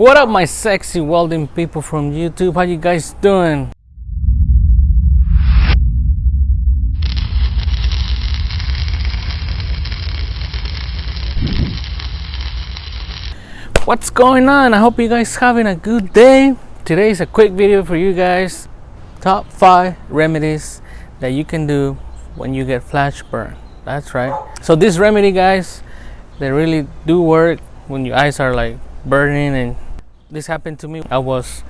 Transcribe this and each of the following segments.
What up, my sexy welding people from YouTube? How you guys doing? What's going on? I hope you guys having a good day. Today's a quick video for you guys. Top 5 remedies that you can do when you get flash burn. That's right. So this remedy, guys, they really do work when your eyes are like burning. And this happened to me. I was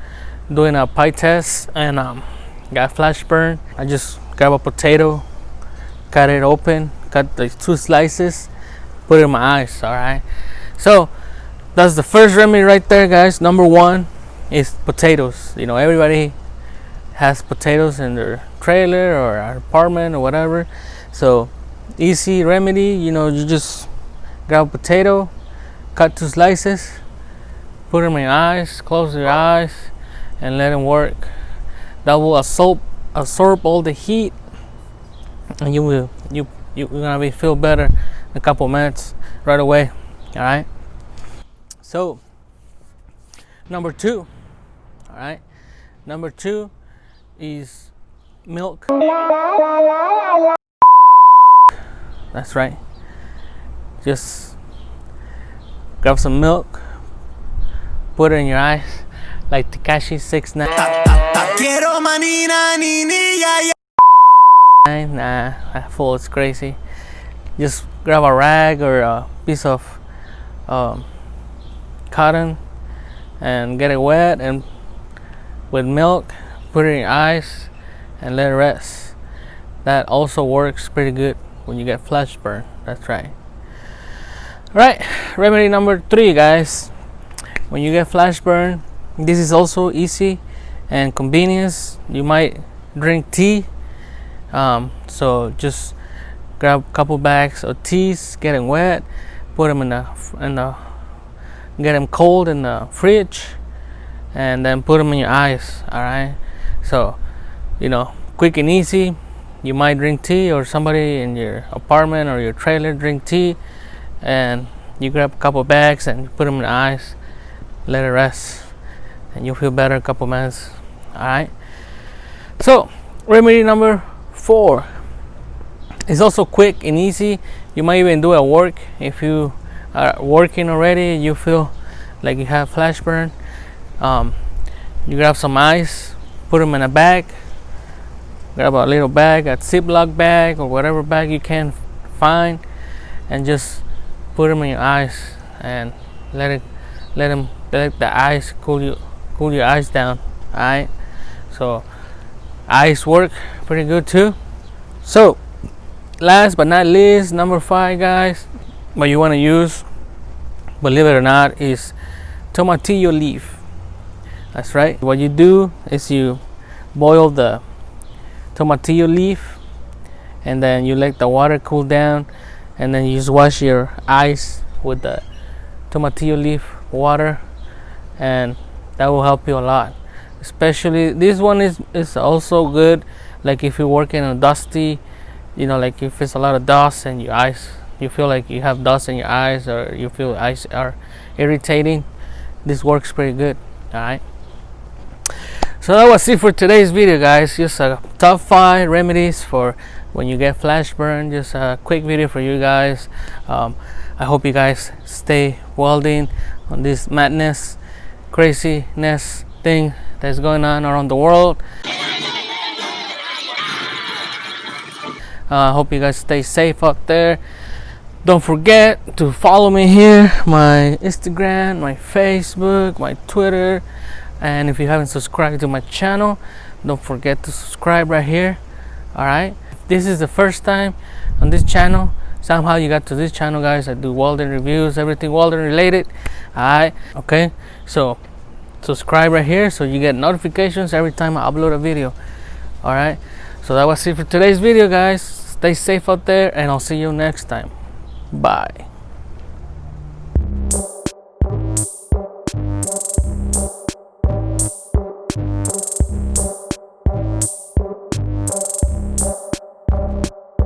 doing a pie test and got flash burn. I just grab a potato, cut it open, cut the 2 slices, put it in my eyes. All right. So that's the first remedy right there, guys. Number 1 is potatoes. You know, everybody has potatoes in their trailer or apartment or whatever. So easy remedy. You know, you just grab a potato, cut 2 slices, put them in your eyes, close your eyes, and let them work. That will absorb all the heat, and you're gonna feel better in a couple minutes right away. All right. So number 2, all right. Number 2 is milk. That's right. Just grab some milk, put it in your eyes like Tekashi 6ix9ine. Nah, that fool is crazy. Just grab a rag or a piece of cotton and get it wet and with milk, put it in your eyes and let it rest. That also works pretty good when you get flash burn. That's right. Right, remedy number 3, guys. When you get flash burn, this is also easy and convenience. You might drink tea. So just grab a couple bags of teas, get them wet, put them get them cold in the fridge, and then put them in your eyes. All right. So, you know, quick and easy. You might drink tea, or somebody in your apartment or your trailer drink tea, and you grab a couple bags and put them in the eyes, let it rest, and you'll feel better in a couple minutes. All right. So remedy number 4 is also quick and easy. You might even do it at work. If you are working already, you feel like you have flash burn, you grab some ice, put them in a bag, grab a little bag, a Ziploc bag or whatever bag you can find, and just put them in your eyes and let the ice cool your eyes down. All right. So ice work pretty good too. So last but not least, number 5, guys, what you want to use, believe it or not, is tomatillo leaf. That's right. What you do is you boil the tomatillo leaf, and then you let the water cool down, and then you just wash your eyes with the tomatillo leaf water, and that will help you a lot. Especially this one is also good, like if you're working on dusty, you know, like if it's a lot of dust and your eyes, you feel like you have dust in your eyes, or you feel eyes are irritating, this works pretty good. All right. So that was it for today's video, guys. Just a top 5 remedies for when you get flash burn. Just a quick video for you guys. I hope you guys stay welding on this madness, craziness thing that's going on around the world. I hope you guys stay safe out there. Don't forget to follow me here, my Instagram, my Facebook, my Twitter, and if you haven't subscribed to my channel, don't forget to subscribe right here. All right. If this is the first time on this channel, somehow you got to this channel, guys, I do welding reviews, everything welding related. All right. Okay. So subscribe right here so you get notifications every time I upload a video. All right. So that was it for today's video, guys. Stay safe out there, and I'll see you next time. Bye.